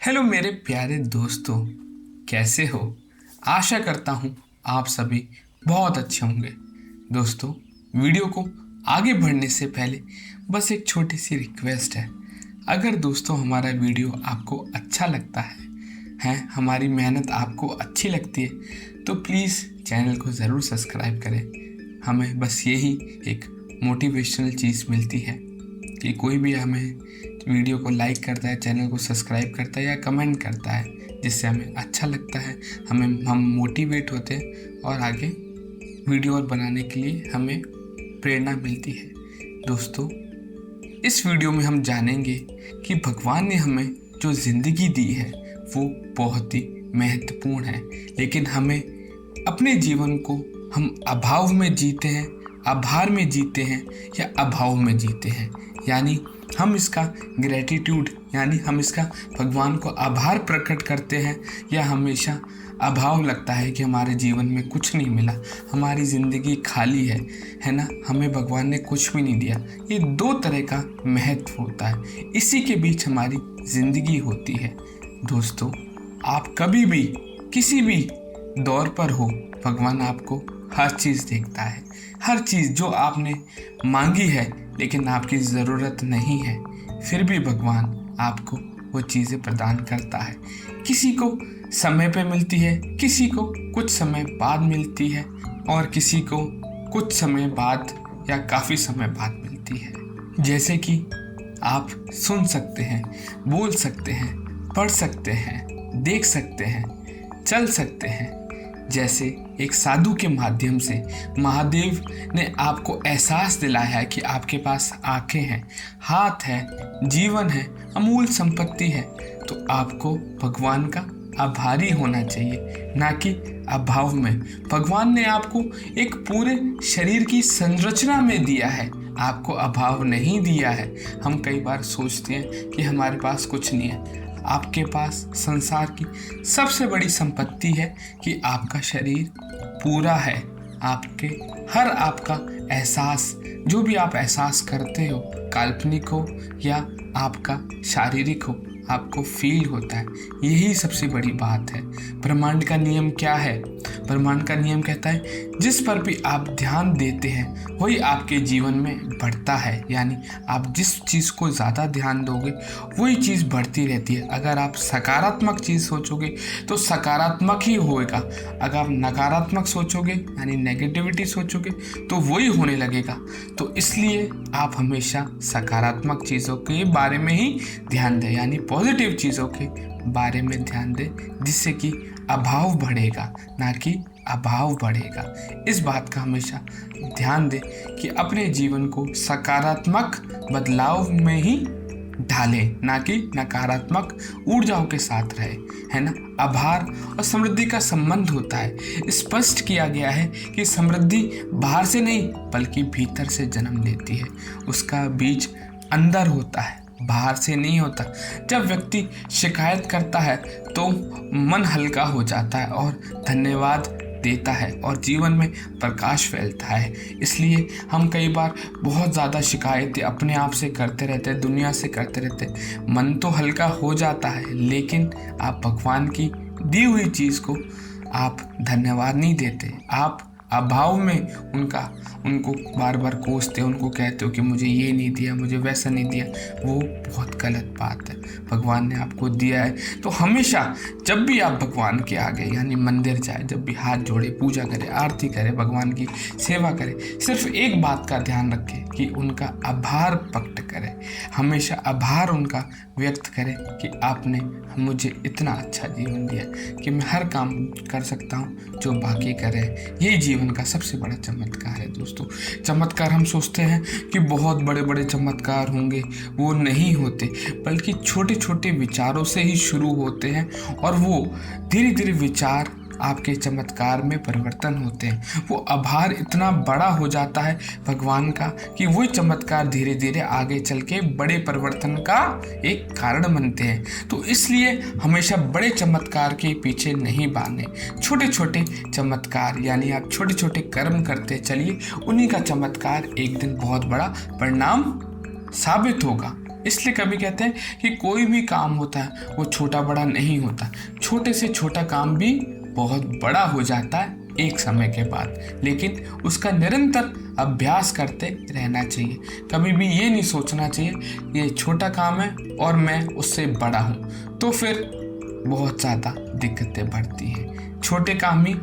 Hello मेरे प्यारे दोस्तों, कैसे हो। आशा करता हूँ आप सभी बहुत अच्छे होंगे। दोस्तों, वीडियो को आगे बढ़ने से पहले बस एक छोटी सी रिक्वेस्ट है। अगर दोस्तों हमारा वीडियो आपको अच्छा लगता है हमारी मेहनत आपको अच्छी लगती है तो प्लीज़ चैनल को ज़रूर सब्सक्राइब करें। हमें बस यही एक मोटिवेशनल चीज़ मिलती है कि कोई भी हमें वीडियो को लाइक करता है, चैनल को सब्सक्राइब करता है या कमेंट करता है, जिससे हमें अच्छा लगता है, हम मोटिवेट होते हैं और आगे वीडियो और बनाने के लिए हमें प्रेरणा मिलती है। दोस्तों, इस वीडियो में हम जानेंगे कि भगवान ने हमें जो ज़िंदगी दी है वो बहुत ही महत्वपूर्ण है, लेकिन हमें अपने जीवन को हम अभाव में जीते हैं, आभार में जीते हैं या अभाव में जीते हैं। यानी हम इसका ग्रेटिट्यूड यानी हम इसका भगवान को आभार प्रकट करते हैं या हमेशा अभाव लगता है कि हमारे जीवन में कुछ नहीं मिला, हमारी ज़िंदगी खाली है ना, हमें भगवान ने कुछ भी नहीं दिया। ये दो तरह का महत्व होता है, इसी के बीच हमारी ज़िंदगी होती है। दोस्तों, आप कभी भी किसी भी दौर पर हो, भगवान आपको हर चीज़ देखता है। हर चीज़ जो आपने मांगी है लेकिन आपकी ज़रूरत नहीं है, फिर भी भगवान आपको वो चीज़ें प्रदान करता है। किसी को समय पे मिलती है, किसी को कुछ समय बाद मिलती है और किसी को कुछ समय बाद या काफ़ी समय बाद मिलती है। जैसे कि आप सुन सकते हैं, बोल सकते हैं, पढ़ सकते हैं, देख सकते हैं, चल सकते हैं। जैसे एक साधु के माध्यम से महादेव ने आपको एहसास दिलाया है कि आपके पास आंखें हैं, हाथ है, जीवन है, अमूल संपत्ति है, तो आपको भगवान का आभारी होना चाहिए, ना कि अभाव में। भगवान ने आपको एक पूरे शरीर की संरचना में दिया है, आपको अभाव नहीं दिया है। हम कई बार सोचते हैं कि हमारे पास कुछ नहीं है। आपके पास संसार की सबसे बड़ी संपत्ति है कि आपका शरीर पूरा है। आपके हर आपका एहसास, जो भी आप एहसास करते हो, काल्पनिक हो या आपका शारीरिक हो, आपको फील होता है। यही सबसे बड़ी बात है। ब्रह्मांड का नियम क्या है? ब्रह्मांड का नियम कहता है जिस पर भी आप ध्यान देते हैं वही आपके जीवन में बढ़ता है। यानी आप जिस चीज़ को ज़्यादा ध्यान दोगे वही चीज़ बढ़ती रहती है। अगर आप सकारात्मक चीज़ सोचोगे तो सकारात्मक ही होएगा। अगर आप नकारात्मक सोचोगे यानी नेगेटिविटी सोचोगे तो वही होने लगेगा। तो इसलिए आप हमेशा सकारात्मक चीज़ों के बारे में ही ध्यान दें, यानी पॉजिटिव चीज़ों के बारे में ध्यान दें, जिससे कि अभाव बढ़ेगा ना कि अभाव बढ़ेगा। इस बात का हमेशा ध्यान दें कि अपने जीवन को सकारात्मक बदलाव में ही ढालें, ना कि नकारात्मक ऊर्जाओं के साथ रहे, है ना। आभार और समृद्धि का संबंध होता है। स्पष्ट किया गया है कि समृद्धि बाहर से नहीं बल्कि भीतर से जन्म लेती है। उसका बीज अंदर होता है, बाहर से नहीं होता। जब व्यक्ति शिकायत करता है तो मन हल्का हो जाता है और धन्यवाद देता है और जीवन में प्रकाश फैलता है। इसलिए हम कई बार बहुत ज़्यादा शिकायतें अपने आप से करते रहते हैं, दुनिया से करते रहते हैं। मन तो हल्का हो जाता है, लेकिन आप भगवान की दी हुई चीज़ को आप धन्यवाद नहीं देते। आप अभाव में उनको बार बार कोसते हो, उनको कहते हो कि मुझे ये नहीं दिया, मुझे वैसा नहीं दिया। वो बहुत गलत बात है। भगवान ने आपको दिया है तो हमेशा जब भी आप भगवान के आगे यानी मंदिर जाए, जब भी हाथ जोड़े, पूजा करें, आरती करें, भगवान की सेवा करें, सिर्फ एक बात का ध्यान रखें कि उनका आभार प्रकट करें। हमेशा आभार उनका व्यक्त करें कि आपने मुझे इतना अच्छा जीवन दिया कि मैं हर काम कर सकता हूँ जो बाकी करे। यही जीवन का सबसे बड़ा चमत्कार है। दोस्तों, चमत्कार हम सोचते हैं कि बहुत बड़े बड़े चमत्कार होंगे, वो नहीं होते, बल्कि छोटे छोटे विचारों से ही शुरू होते हैं और वो धीरे धीरे विचार आपके चमत्कार में परिवर्तन होते हैं। वो आभार इतना बड़ा हो जाता है भगवान का कि वही चमत्कार धीरे धीरे आगे चल के बड़े परिवर्तन का एक कारण बनते हैं। तो इसलिए हमेशा बड़े चमत्कार के पीछे नहीं भागने, छोटे छोटे चमत्कार यानी आप छोटे छोटे कर्म करते चलिए, उन्हीं का चमत्कार एक दिन बहुत बड़ा परिणाम साबित होगा। इसलिए कभी कहते हैं कि कोई भी काम होता है वो छोटा बड़ा नहीं होता, छोटे से छोटा काम भी बहुत बड़ा हो जाता है एक समय के बाद, लेकिन उसका निरंतर अभ्यास करते रहना चाहिए। कभी भी ये नहीं सोचना चाहिए ये छोटा काम है और मैं उससे बड़ा हूँ, तो फिर बहुत ज़्यादा दिक्कतें बढ़ती हैं। छोटे काम ही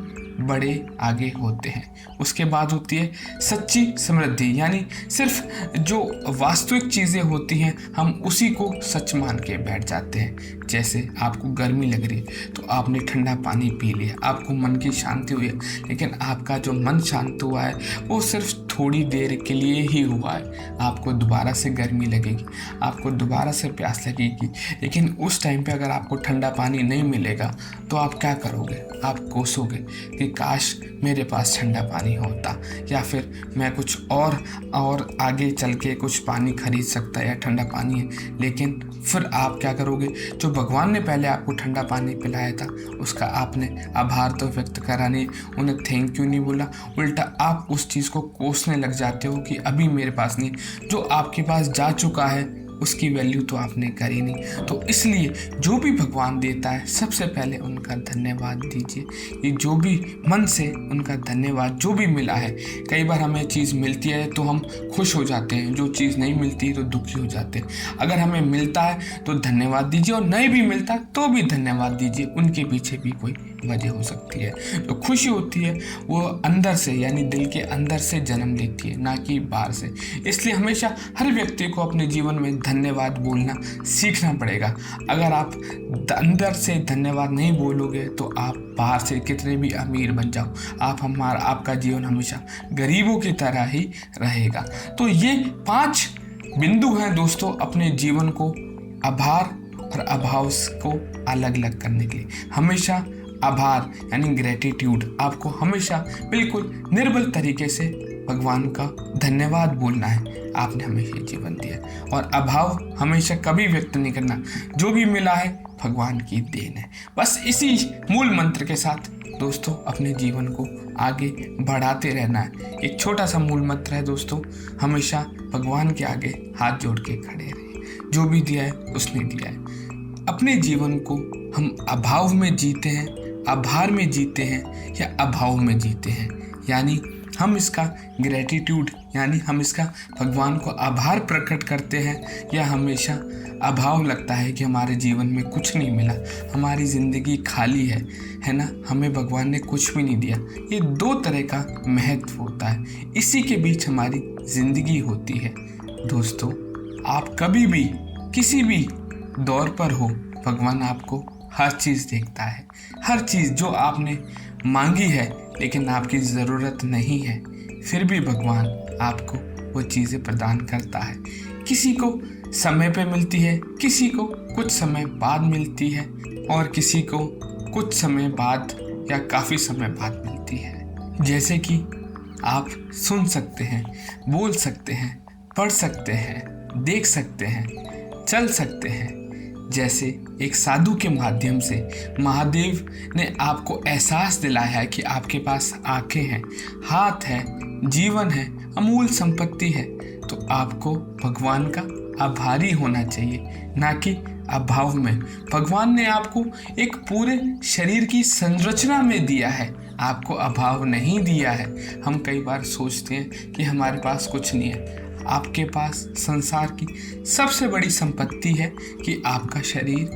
बड़े आगे होते हैं। उसके बाद होती है सच्ची समृद्धि, यानी सिर्फ जो वास्तविक चीज़ें होती हैं हम उसी को सच मान के बैठ जाते हैं। जैसे आपको गर्मी लग रही है तो आपने ठंडा पानी पी लिया, आपको मन की शांति हुई है, लेकिन आपका जो मन शांत हुआ है वो सिर्फ थोड़ी देर के लिए ही हुआ है। आपको दोबारा से गर्मी लगेगी, आपको दोबारा से प्यास लगेगी, लेकिन उस टाइम पे अगर आपको ठंडा पानी नहीं मिलेगा तो आप क्या करोगे? आप कोसोगे कि काश मेरे पास ठंडा पानी होता, या फिर मैं कुछ और आगे चल के कुछ पानी खरीद सकता या ठंडा पानी है। लेकिन फिर आप क्या करोगे? जो भगवान ने पहले आपको ठंडा पानी पिलाया था उसका आपने आभार तो व्यक्त करा नहीं, उन्हें थैंक यू नहीं बोला, उल्टा आप उस चीज़ को कोसने लग जाते हो कि अभी मेरे पास नहीं। जो आपके पास जा चुका है उसकी वैल्यू तो आपने करी नहीं। तो इसलिए जो भी भगवान देता है सबसे पहले उनका धन्यवाद दीजिए। ये जो भी मन से उनका धन्यवाद, जो भी मिला है, कई बार हमें चीज़ मिलती है तो हम खुश हो जाते हैं, जो चीज़ नहीं मिलती तो दुखी हो जाते हैं। अगर हमें मिलता है तो धन्यवाद दीजिए, और नहीं भी मिलता तो भी धन्यवाद दीजिए। उनके पीछे भी कोई वजह हो सकती है। तो खुशी होती है वो अंदर से, यानी दिल के अंदर से जन्म लेती है, ना कि बाहर से। इसलिए हमेशा हर व्यक्ति को अपने जीवन में धन्यवाद बोलना सीखना पड़ेगा। अगर आप अंदर से धन्यवाद नहीं बोलोगे तो आप बाहर से कितने भी अमीर बन जाओ, आपका जीवन हमेशा गरीबों की तरह ही रहेगा। तो ये 5 बिंदु हैं दोस्तों अपने जीवन को आभार और अभाव को अलग अलग करने के लिए। हमेशा आभार यानी ग्रेटिट्यूड, आपको हमेशा बिल्कुल निर्बल तरीके से भगवान का धन्यवाद बोलना है, आपने हमें ये जीवन दिया। और अभाव हमेशा कभी व्यक्त नहीं करना, जो भी मिला है भगवान की देन है। बस इसी मूल मंत्र के साथ दोस्तों अपने जीवन को आगे बढ़ाते रहना है। एक छोटा सा मूल मंत्र है दोस्तों, हमेशा भगवान के आगे हाथ जोड़ के खड़े रहिए। जो भी दिया है उसने दिया है। अपने जीवन को हम अभाव में जीते हैं, आभार में जीते हैं या अभाव में जीते हैं, यानी हम इसका ग्रेटिट्यूड यानी हम इसका भगवान को आभार प्रकट करते हैं, या हमेशा अभाव लगता है कि हमारे जीवन में कुछ नहीं मिला, हमारी ज़िंदगी खाली है ना, हमें भगवान ने कुछ भी नहीं दिया। ये 2 तरह का महत्व होता है, इसी के बीच हमारी ज़िंदगी होती है। दोस्तों आप कभी भी किसी भी दौर पर हो, भगवान आपको हर चीज़ देखता है। हर चीज़ जो आपने मांगी है लेकिन आपकी ज़रूरत नहीं है, फिर भी भगवान आपको वो चीज़ें प्रदान करता है। किसी को समय पे मिलती है, किसी को कुछ समय बाद मिलती है, और किसी को कुछ समय बाद या काफ़ी समय बाद मिलती है। जैसे कि आप सुन सकते हैं, बोल सकते हैं, पढ़ सकते हैं, देख सकते हैं, चल सकते हैं। जैसे एक साधु के माध्यम से महादेव ने आपको एहसास दिलाया है कि आपके पास आंखें हैं, हाथ है, जीवन है, अमूल संपत्ति है, तो आपको भगवान का आभारी होना चाहिए, ना कि अभाव में। भगवान ने आपको एक पूरे शरीर की संरचना में दिया है, आपको अभाव नहीं दिया है। हम कई बार सोचते हैं कि हमारे पास कुछ नहीं है। आपके पास संसार की सबसे बड़ी संपत्ति है कि आपका शरीर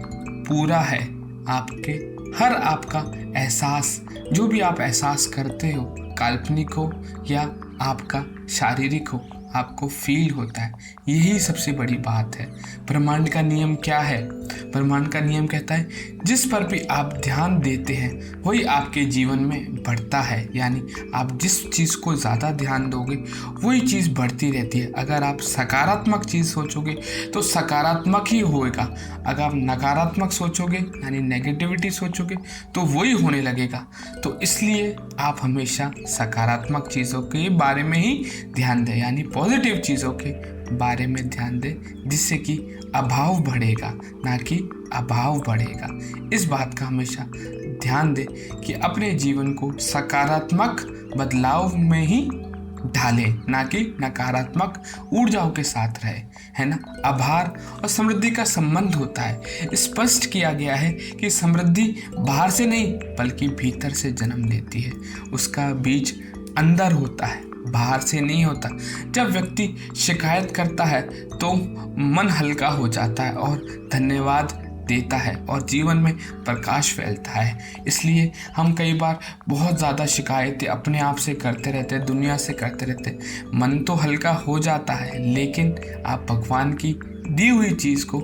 पूरा है। आपका एहसास, जो भी आप एहसास करते हो, काल्पनिक हो या आपका शारीरिक हो, आपको फील होता है। यही सबसे बड़ी बात है। ब्रह्मांड का नियम क्या है? ब्रह्मांड का नियम कहता है जिस पर भी आप ध्यान देते हैं वही आपके जीवन में बढ़ता है, यानी आप जिस चीज़ को ज़्यादा ध्यान दोगे वही चीज़ बढ़ती रहती है। अगर आप सकारात्मक चीज़ सोचोगे तो सकारात्मक ही होएगा, अगर आप नकारात्मक सोचोगे यानी नेगेटिविटी सोचोगे तो वही होने लगेगा। तो इसलिए आप हमेशा सकारात्मक चीज़ों के बारे में ही ध्यान दें, यानी पॉजिटिव चीज़ों के बारे में ध्यान दें, जिससे कि अभाव बढ़ेगा ना कि अभाव बढ़ेगा। इस बात का हमेशा ध्यान दें कि अपने जीवन को सकारात्मक बदलाव में ही ढाले, ना कि नकारात्मक ऊर्जाओं के साथ रहे, है ना। आभार और समृद्धि का संबंध होता है। स्पष्ट किया गया है कि समृद्धि बाहर से नहीं बल्कि भीतर से जन्म लेती है। उसका बीज अंदर होता है, बाहर से नहीं होता। जब व्यक्ति शिकायत करता है तो मन हल्का हो जाता है और धन्यवाद देता है और जीवन में प्रकाश फैलता है। इसलिए हम कई बार बहुत ज़्यादा शिकायतें अपने आप से करते रहते हैं, दुनिया से करते रहते हैं। मन तो हल्का हो जाता है, लेकिन आप भगवान की दी हुई चीज़ को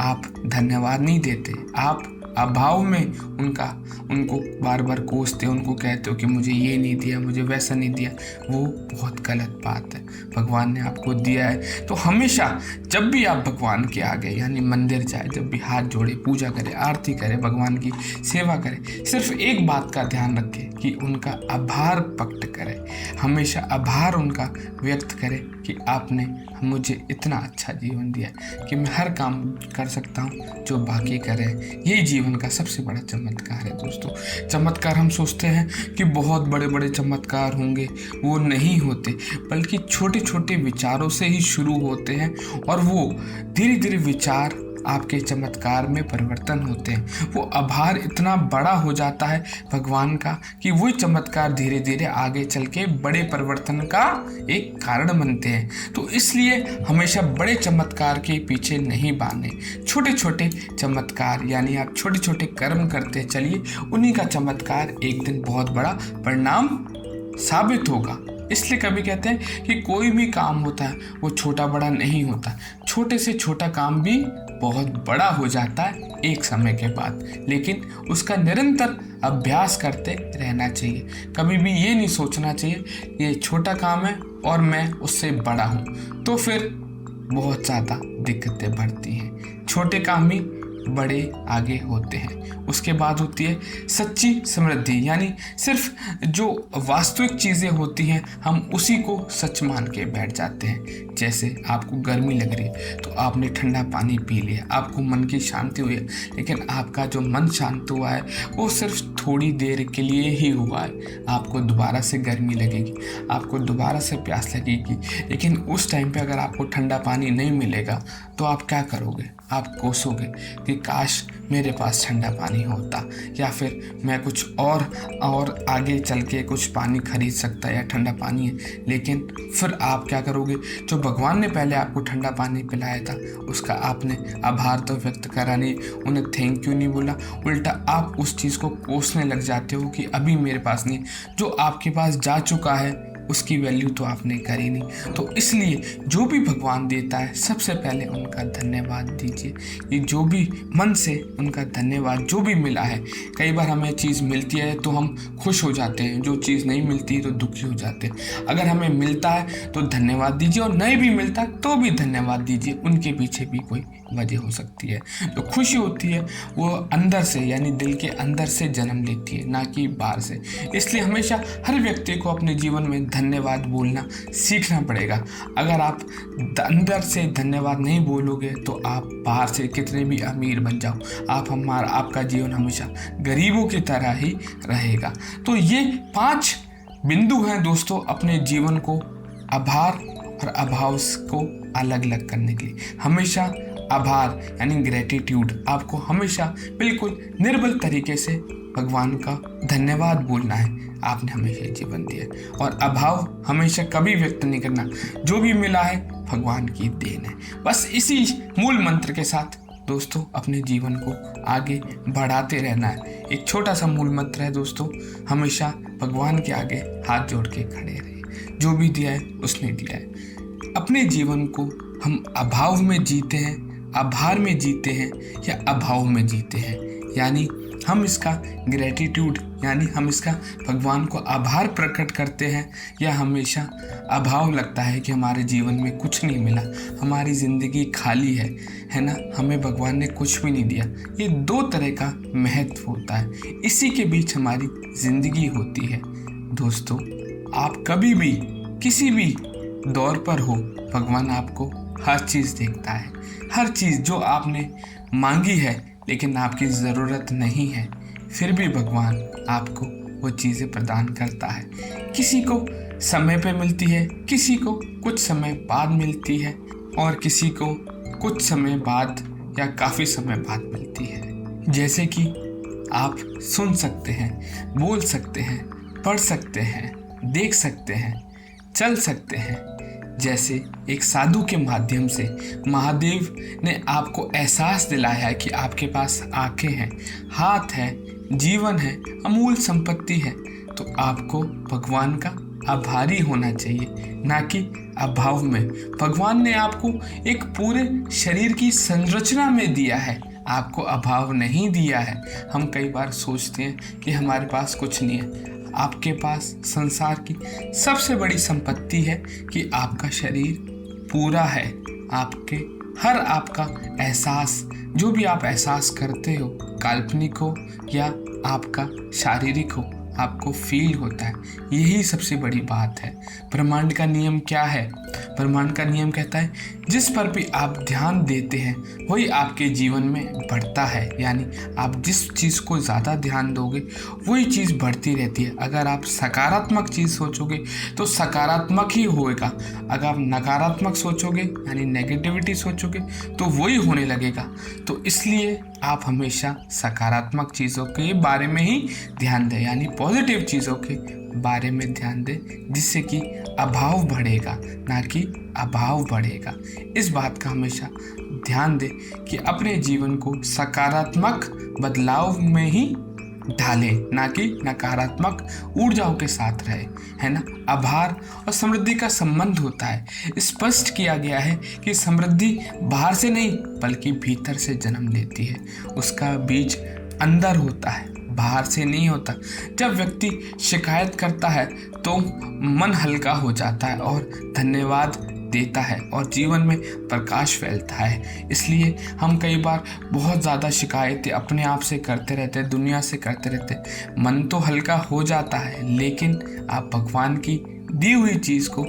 आप धन्यवाद नहीं देते। आप अभाव में उनको बार बार कोसते हो, उनको कहते हो कि मुझे ये नहीं दिया, मुझे वैसा नहीं दिया। वो बहुत गलत बात है। भगवान ने आपको दिया है तो हमेशा जब भी आप भगवान के आगे यानी मंदिर जाए, जब भी हाथ जोड़े, पूजा करें, आरती करें, भगवान की सेवा करें, सिर्फ एक बात का ध्यान रखें कि उनका आभार प्रकट करें। हमेशा आभार उनका व्यक्त करें कि आपने मुझे इतना अच्छा जीवन दिया कि मैं हर काम कर सकता हूँ जो बाकी करे। यही जीवन का सबसे बड़ा चमत्कार है दोस्तों। चमत्कार हम सोचते हैं कि बहुत बड़े बड़े चमत्कार होंगे, वो नहीं होते, बल्कि छोटे छोटे विचारों से ही शुरू होते हैं और वो धीरे धीरे विचार आपके चमत्कार में परिवर्तन होते हैं। वो आभार इतना बड़ा हो जाता है भगवान का कि वो चमत्कार धीरे धीरे आगे चल के बड़े परिवर्तन का एक कारण बनते हैं। तो इसलिए हमेशा बड़े चमत्कार के पीछे नहीं भागने, छोटे छोटे चमत्कार यानी आप छोटे छोटे कर्म करते चलिए, उन्हीं का चमत्कार एक दिन बहुत बड़ा परिणाम साबित होगा। इसलिए कभी कहते हैं कि कोई भी काम होता है वो छोटा बड़ा नहीं होता, छोटे से छोटा काम भी बहुत बड़ा हो जाता है एक समय के बाद, लेकिन उसका निरंतर अभ्यास करते रहना चाहिए। कभी भी ये नहीं सोचना चाहिए ये छोटा काम है और मैं उससे बड़ा हूँ, तो फिर बहुत ज़्यादा दिक्कतें बढ़ती हैं। छोटे काम ही बड़े आगे होते हैं। उसके बाद होती है सच्ची समृद्धि, यानी सिर्फ जो वास्तविक चीज़ें होती हैं हम उसी को सच मान के बैठ जाते हैं। जैसे आपको गर्मी लग रही है तो आपने ठंडा पानी पी लिया, आपको मन की शांति हुई है, लेकिन आपका जो मन शांत हुआ है वो सिर्फ थोड़ी देर के लिए ही हुआ है। आपको दोबारा से गर्मी लगेगी, आपको दोबारा से प्यास लगेगी, लेकिन उस टाइम पे अगर आपको ठंडा पानी नहीं मिलेगा तो आप क्या करोगे? आप कोसोगे कि काश मेरे पास ठंडा पानी होता, या फिर मैं कुछ और आगे चल के कुछ पानी खरीद सकता या ठंडा पानी है। लेकिन फिर आप क्या करोगे? जो भगवान ने पहले आपको ठंडा पानी पिलाया था उसका आपने आभार तो व्यक्त करा नहीं, उन्हें थैंक यू नहीं बोला, उल्टा आप उस चीज़ को कोसने लग जाते हो कि अभी मेरे पास नहीं, जो आपके पास जा चुका है उसकी वैल्यू तो आपने करी नहीं। तो इसलिए जो भी भगवान देता है सबसे पहले उनका धन्यवाद दीजिए। ये जो भी मन से उनका धन्यवाद जो भी मिला है, कई बार हमें चीज़ मिलती है तो हम खुश हो जाते हैं, जो चीज़ नहीं मिलती तो दुखी हो जाते हैं। अगर हमें मिलता है तो धन्यवाद दीजिए और नहीं भी मिलता तो भी धन्यवाद दीजिए, उनके पीछे भी कोई वजह हो सकती है। तो खुशी होती है वो अंदर से यानी दिल के अंदर से जन्म लेती है, ना कि बाहर से। इसलिए हमेशा हर व्यक्ति को अपने जीवन में धन्यवाद बोलना सीखना पड़ेगा। अगर आप अंदर से धन्यवाद नहीं बोलोगे तो आप बाहर से कितने भी अमीर बन जाओ, आपका जीवन हमेशा गरीबों की तरह ही रहेगा। तो ये 5 बिंदु हैं दोस्तों अपने जीवन को आभार और अभाव को अलग अलग करने के लिए। हमेशा आभार यानी ग्रेटिट्यूड, आपको हमेशा बिल्कुल निर्बल तरीके से भगवान का धन्यवाद बोलना है, आपने हमेशा जीवन दिया। और अभाव हमेशा कभी व्यक्त नहीं करना, जो भी मिला है भगवान की देन है। बस इसी मूल मंत्र के साथ दोस्तों अपने जीवन को आगे बढ़ाते रहना है। एक छोटा सा मूल मंत्र है दोस्तों, हमेशा भगवान के आगे हाथ जोड़ के खड़े रहिए। जो भी दिया है उसने दिया है। अपने जीवन को हम अभाव में जीते हैं, आभार में जीते हैं या अभाव में जीते हैं, यानी हम इसका ग्रेटिट्यूड यानी हम इसका भगवान को आभार प्रकट करते हैं, या हमेशा अभाव लगता है कि हमारे जीवन में कुछ नहीं मिला, हमारी ज़िंदगी खाली है ना, हमें भगवान ने कुछ भी नहीं दिया। ये 2 तरह का महत्व होता है, इसी के बीच हमारी ज़िंदगी होती है। दोस्तों आप कभी भी किसी भी दौर पर हो, भगवान आपको हर चीज़ देखता है। हर चीज़ जो आपने मांगी है लेकिन आपकी ज़रूरत नहीं है, फिर भी भगवान आपको वो चीज़ें प्रदान करता है। किसी को समय पे मिलती है, किसी को कुछ समय बाद मिलती है और किसी को कुछ समय बाद या काफ़ी समय बाद मिलती है। जैसे कि आप सुन सकते हैं, बोल सकते हैं, पढ़ सकते हैं, देख सकते हैं, चल सकते हैं। जैसे एक साधु के माध्यम से महादेव ने आपको एहसास दिलाया है कि आपके पास आंखें हैं, हाथ है, जीवन है, अमूल संपत्ति है, तो आपको भगवान का आभारी होना चाहिए, ना कि अभाव में। भगवान ने आपको एक पूरे शरीर की संरचना में दिया है, आपको अभाव नहीं दिया है। हम कई बार सोचते हैं कि हमारे पास कुछ नहीं है। आपके पास संसार की सबसे बड़ी संपत्ति है कि आपका शरीर पूरा है। आपके हर आपका एहसास, जो भी आप एहसास करते हो, काल्पनिक हो या आपका शारीरिक हो, आपको फील होता है। यही सबसे बड़ी बात है। ब्रह्मांड का नियम क्या है? ब्रह्मांड का नियम कहता है जिस पर भी आप ध्यान देते हैं वही आपके जीवन में बढ़ता है। यानी आप जिस चीज़ को ज़्यादा ध्यान दोगे वही चीज़ बढ़ती रहती है। अगर आप सकारात्मक चीज़ सोचोगे तो सकारात्मक ही होएगा। अगर आप नकारात्मक सोचोगे यानी नेगेटिविटी सोचोगे तो वही होने लगेगा। तो इसलिए आप हमेशा सकारात्मक चीज़ों के बारे में ही ध्यान दें, यानी पॉजिटिव चीज़ों के बारे में ध्यान दें, जिससे कि अभाव बढ़ेगा, ना कि अभाव बढ़ेगा। इस बात का हमेशा ध्यान दें कि अपने जीवन को सकारात्मक बदलाव में ही ढालें, ना कि नकारात्मक ऊर्जाओं के साथ रहे, है ना। आभार और समृद्धि का संबंध होता है। स्पष्ट किया गया है कि समृद्धि बाहर से नहीं बल्कि भीतर से जन्म लेती है। उसका बीज अंदर होता है, बाहर से नहीं होता। जब व्यक्ति शिकायत करता है तो मन हल्का हो जाता है और धन्यवाद देता है और जीवन में प्रकाश फैलता है। इसलिए हम कई बार बहुत ज़्यादा शिकायतें अपने आप से करते रहते हैं, दुनिया से करते रहते हैं। मन तो हल्का हो जाता है, लेकिन आप भगवान की दी हुई चीज़ को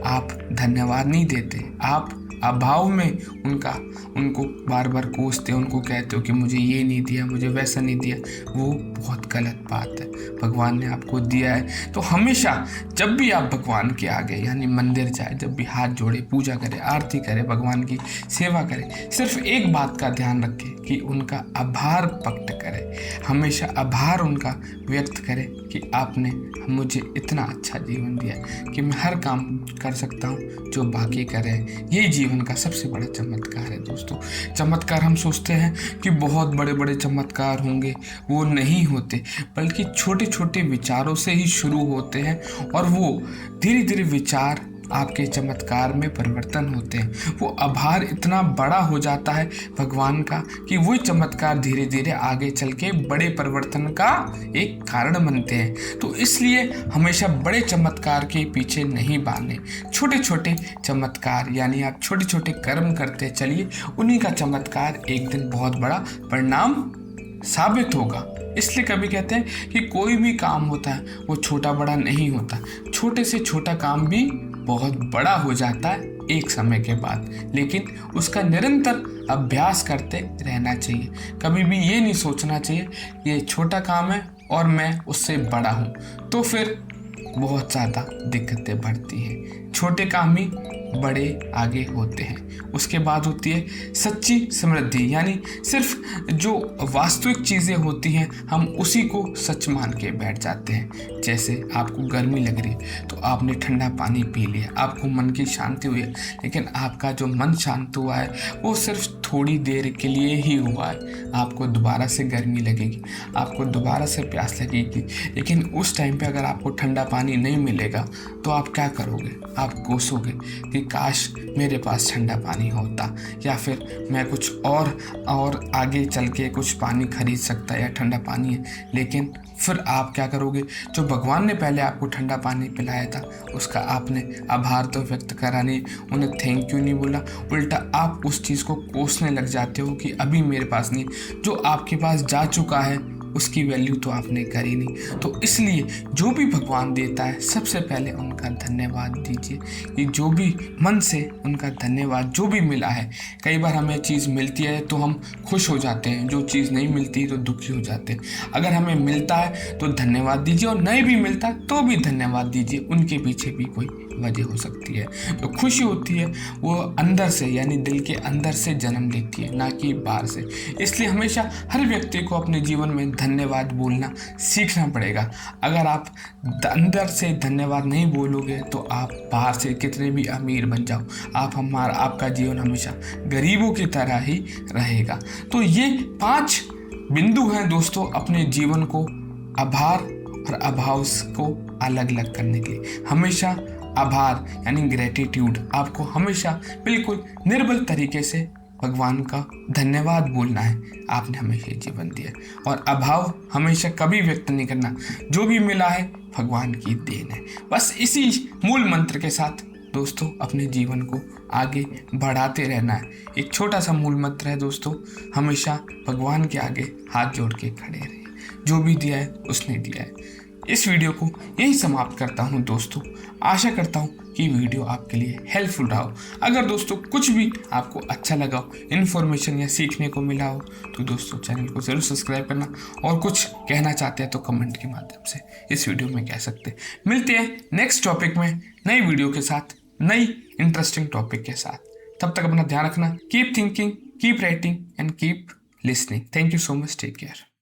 आप धन्यवाद नहीं देते। आप अभाव में उनको बार बार कोसते हो, उनको कहते हो कि मुझे ये नहीं दिया, मुझे वैसा नहीं दिया। वो बहुत गलत बात है। भगवान ने आपको दिया है तो हमेशा जब भी आप भगवान के आगे यानी मंदिर जाए, जब भी हाथ जोड़े, पूजा करें, आरती करें, भगवान की सेवा करें, सिर्फ एक बात का ध्यान रखें कि उनका आभार व्यक्त करें। हमेशा आभार उनका व्यक्त करें कि आपने मुझे इतना अच्छा जीवन दिया कि मैं हर काम कर सकता हूँ जो बाकी कर रहे हैं। यही जीवन का सबसे बड़ा चमत्कार है दोस्तों। चमत्कार हम सोचते हैं कि बहुत बड़े बड़े चमत्कार होंगे, वो नहीं होते, बल्कि छोटे छोटे विचारों से ही शुरू होते हैं और वो धीरे धीरे विचार आपके चमत्कार में परिवर्तन होते हैं। वो आभार इतना बड़ा हो जाता है भगवान का कि वही चमत्कार धीरे धीरे आगे चल के बड़े परिवर्तन का एक कारण बनते हैं। तो इसलिए हमेशा बड़े चमत्कार के पीछे नहीं भागने, छोटे छोटे चमत्कार यानी आप छोटे छोटे कर्म करते चलिए, उन्हीं का चमत्कार एक दिन बहुत बड़ा परिणाम साबित होगा। इसलिए कभी कहते हैं कि कोई भी काम होता है वो छोटा बड़ा नहीं होता, छोटे से छोटा काम भी बहुत बड़ा हो जाता है एक समय के बाद, लेकिन उसका निरंतर अभ्यास करते रहना चाहिए। कभी भी ये नहीं सोचना चाहिए ये छोटा काम है और मैं उससे बड़ा हूँ, तो फिर बहुत ज़्यादा दिक्कतें बढ़ती हैं। छोटे काम ही बड़े आगे होते हैं। उसके बाद होती है सच्ची समृद्धि, यानी सिर्फ जो वास्तविक चीज़ें होती हैं हम उसी को सच मान के बैठ जाते हैं। जैसे आपको गर्मी लग रही है तो आपने ठंडा पानी पी लिया, आपको मन की शांति हुई है, लेकिन आपका जो मन शांत हुआ है वो सिर्फ थोड़ी देर के लिए ही हुआ है। आपको दोबारा से गर्मी लगेगी, आपको दोबारा से प्यास लगेगी, लेकिन उस टाइम पे अगर आपको ठंडा पानी नहीं मिलेगा तो आप क्या करोगे? आप कोसोगे कि काश मेरे पास ठंडा पानी होता, या फिर मैं कुछ और आगे चल के कुछ पानी खरीद सकता या ठंडा पानी है। लेकिन फिर आप क्या करोगे? जो भगवान ने पहले आपको ठंडा पानी पिलाया था उसका आपने आभार तो व्यक्त करा नहीं, उन्हें थैंक यू नहीं बोला, उल्टा आप उस चीज़ को कोसने लग जाते हो कि अभी मेरे पास नहीं। जो आपके पास जा चुका है उसकी वैल्यू तो आपने करी नहीं। तो इसलिए जो भी भगवान देता है सबसे पहले उनका धन्यवाद दीजिए, कि जो भी मन से उनका धन्यवाद, जो भी मिला है। कई बार हमें चीज़ मिलती है तो हम खुश हो जाते हैं, जो चीज़ नहीं मिलती तो दुखी हो जाते हैं। अगर हमें मिलता है तो धन्यवाद दीजिए, और नहीं भी मिलता तो भी धन्यवाद दीजिए। उनके पीछे भी कोई वजह हो सकती है। तो खुशी होती है वो अंदर से, यानी दिल के अंदर से जन्म लेती है, ना कि बाहर से। इसलिए हमेशा हर व्यक्ति को अपने जीवन में धन्यवाद बोलना सीखना पड़ेगा। अगर आप अंदर से धन्यवाद नहीं बोलोगे तो आप बाहर से कितने भी अमीर बन जाओ, आपका जीवन हमेशा गरीबों की तरह ही रहेगा। तो ये 5 बिंदु हैं दोस्तों अपने जीवन को आभार और अभाव को अलग अलग करने के लिए। हमेशा आभार यानी ग्रेटिट्यूड, आपको हमेशा बिल्कुल निर्बल तरीके से भगवान का धन्यवाद बोलना है, आपने हमें ये जीवन दिया। और अभाव हमेशा कभी व्यक्त नहीं करना, जो भी मिला है भगवान की देन है। बस इसी मूल मंत्र के साथ दोस्तों अपने जीवन को आगे बढ़ाते रहना है। एक छोटा सा मूल मंत्र है दोस्तों, हमेशा भगवान के आगे हाथ जोड़ के खड़े रहिए, जो भी दिया है उसने दिया है। इस वीडियो को यही समाप्त करता हूं दोस्तों। आशा करता हूं कि वीडियो आपके लिए हेल्पफुल रहा हो। अगर दोस्तों कुछ भी आपको अच्छा लगा हो, इन्फॉर्मेशन या सीखने को मिला हो, तो दोस्तों चैनल को ज़रूर सब्सक्राइब करना, और कुछ कहना चाहते हैं तो कमेंट के माध्यम से इस वीडियो में कह सकते हैं। मिलते हैं नेक्स्ट टॉपिक में नई वीडियो के साथ, नई इंटरेस्टिंग टॉपिक के साथ। तब तक अपना ध्यान रखना। Keep thinking, keep writing and keep listening. Thank you so much, take care.